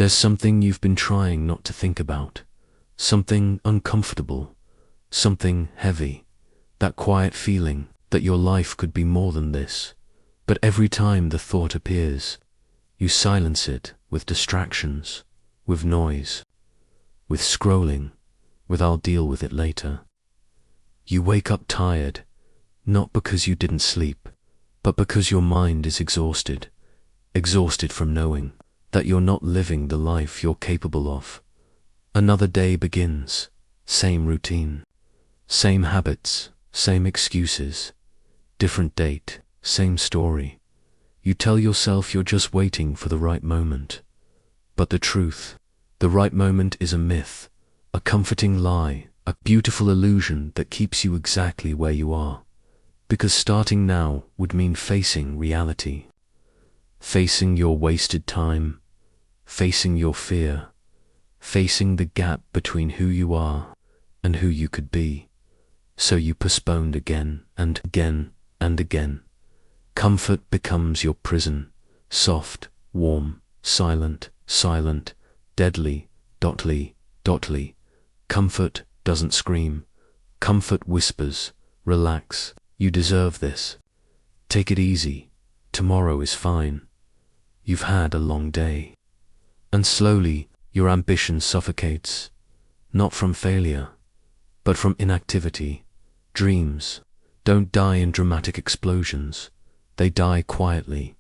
There's something you've been trying not to think about, something uncomfortable, something heavy, that quiet feeling that your life could be more than this. But every time the thought appears, you silence it with distractions, with noise, with scrolling, with "I'll deal with it later." You wake up tired, not because you didn't sleep, but because your mind is exhausted, exhausted from knowing that you're not living the life you're capable of. Another day begins, same routine, same habits, same excuses, different date, same story. You tell yourself you're just waiting for the right moment. But the truth, the right moment is a myth, a comforting lie, a beautiful illusion that keeps you exactly where you are. Because starting now would mean facing reality. Facing your wasted time, facing your fear, facing the gap between who you are and who you could be. So you postponed again and again and again. Comfort becomes your prison, soft, warm, silent, silent, deadly, dotly. Comfort doesn't scream. Comfort whispers, relax, you deserve this. Take it easy, tomorrow is fine. You've had a long day. And slowly, your ambition suffocates, not from failure, but from inactivity. Dreams don't die in dramatic explosions. They die quietly,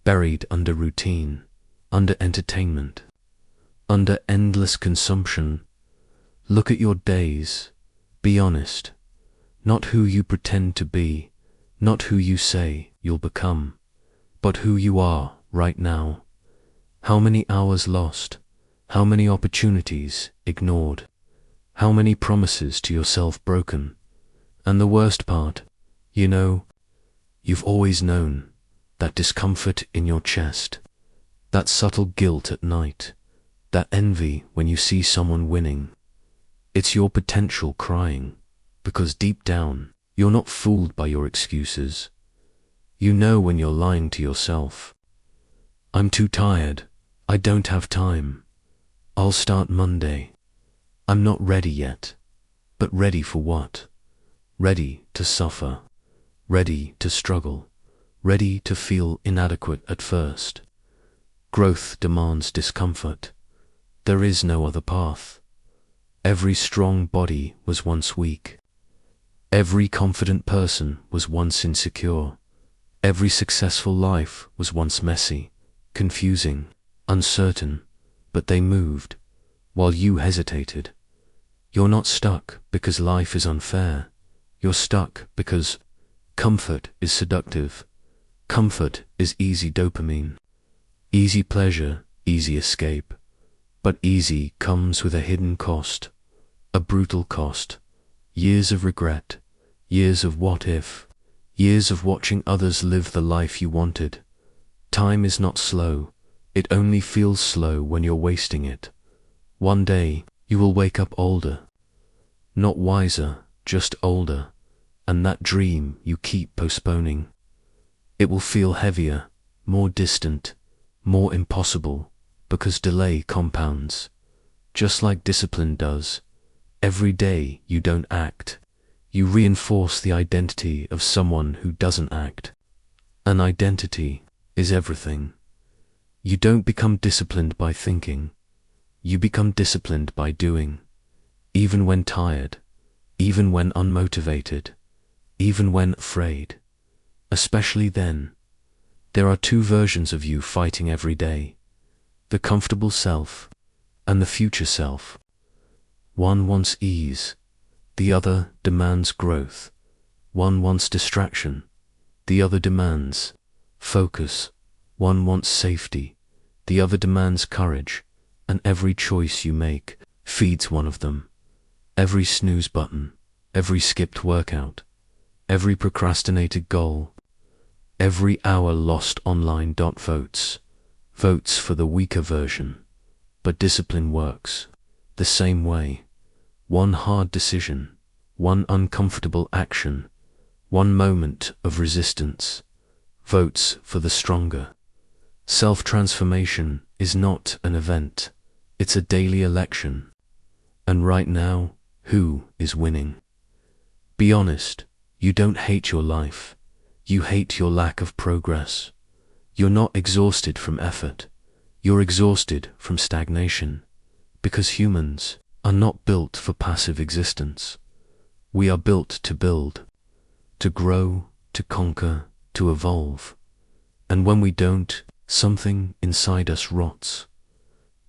buried under routine, under entertainment, under endless consumption. Look at your days. Be honest. Not who you pretend to be, not who you say you'll become, but who you are right now. How many hours lost? How many opportunities ignored? How many promises to yourself broken? And the worst part, you've always known that discomfort in your chest, that subtle guilt at night, that envy when you see someone winning. It's your potential crying, because deep down, you're not fooled by your excuses. You know when you're lying to yourself. I'm too tired. I don't have time. I'll start Monday. I'm not ready yet. But ready for what? Ready to suffer. Ready to struggle. Ready to feel inadequate at first. Growth demands discomfort. There is no other path. Every strong body was once weak. Every confident person was once insecure. Every successful life was once messy, confusing, uncertain, but they moved, while you hesitated. You're not stuck because life is unfair. You're stuck because comfort is seductive. Comfort is easy dopamine. Easy pleasure, easy escape. But easy comes with a hidden cost, a brutal cost. Years of regret, years of what if, years of watching others live the life you wanted. Time is not slow. It only feels slow when you're wasting it. One day, you will wake up older. Not wiser, just older. And that dream you keep postponing. It will feel heavier, more distant, more impossible, because delay compounds. Just like discipline does. Every day you don't act, you reinforce the identity of someone who doesn't act. An identity is everything. You don't become disciplined by thinking. You become disciplined by doing. Even when tired, even when unmotivated, even when afraid. Especially then. There are two versions of you fighting every day. The comfortable self and the future self. One wants ease. The other demands growth. One wants distraction. The other demands focus. One wants safety, the other demands courage, and every choice you make feeds one of them. Every snooze button, every skipped workout, every procrastinated goal, every hour lost online votes for the weaker version. But discipline works the same way. One hard decision, one uncomfortable action, one moment of resistance votes for the stronger. Self-transformation is not an event, it's a daily election. And right now, who is winning? Be honest, you don't hate your life. You hate your lack of progress. You're not exhausted from effort. You're exhausted from stagnation. Because humans are not built for passive existence. We are built to build, to grow, to conquer, to evolve. And when we don't, something inside us rots.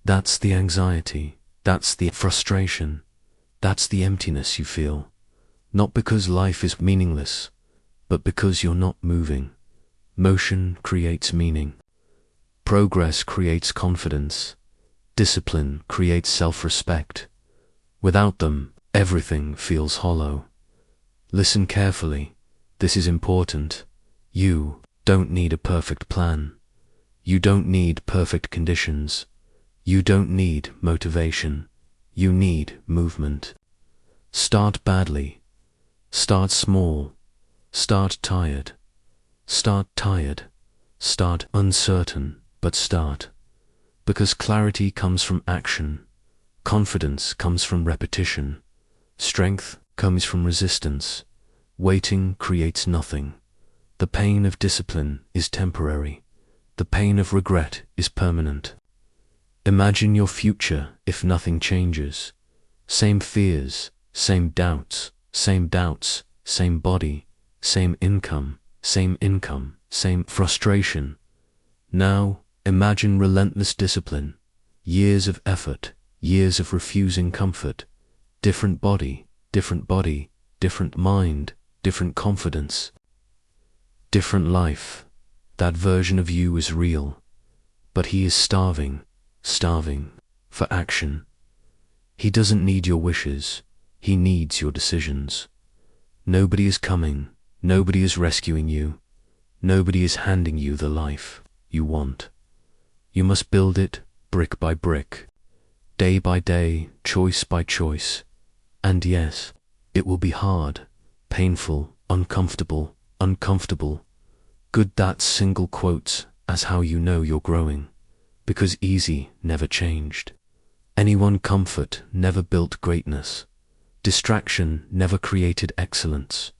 That's the anxiety, that's the frustration, that's the emptiness you feel. Not because life is meaningless, but because you're not moving. Motion creates meaning. Progress creates confidence. Discipline creates self-respect. Without them, everything feels hollow. Listen carefully. This is important. You don't need a perfect plan. You don't need perfect conditions. You don't need motivation. You need movement. Start badly. Start small. Start tired. Start tired. Start uncertain, but start. Because clarity comes from action. Confidence comes from repetition. Strength comes from resistance. Waiting creates nothing. The pain of discipline is temporary. The pain of regret is permanent. Imagine your future if nothing changes. Same fears, same doubts, same body, same income, same frustration. Now, imagine relentless discipline, years of effort, years of refusing comfort, different body, different mind, different confidence, different life. That version of you is real, but he is starving for action. He doesn't need your wishes, he needs your decisions. Nobody is coming, nobody is rescuing you, nobody is handing you the life you want. You must build it brick by brick, day by day, choice by choice. And yes, it will be hard, painful, uncomfortable. Good that single quotes as how you know you're growing, because easy never changed. Anyone comfort never built greatness. Distraction never created excellence.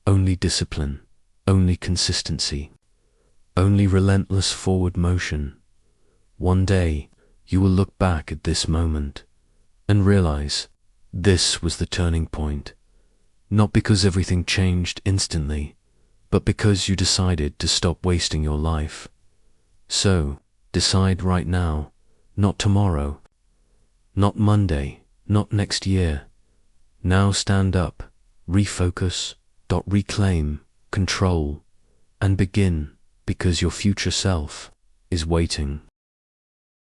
Only discipline, only consistency, only relentless forward motion. One day, you will look back at this moment and realize this was the turning point. Not because everything changed instantly, but because you decided to stop wasting your life. So, decide right now, not tomorrow, not Monday, not next year. Now stand up, refocus, reclaim, control, and begin, because your future self is waiting.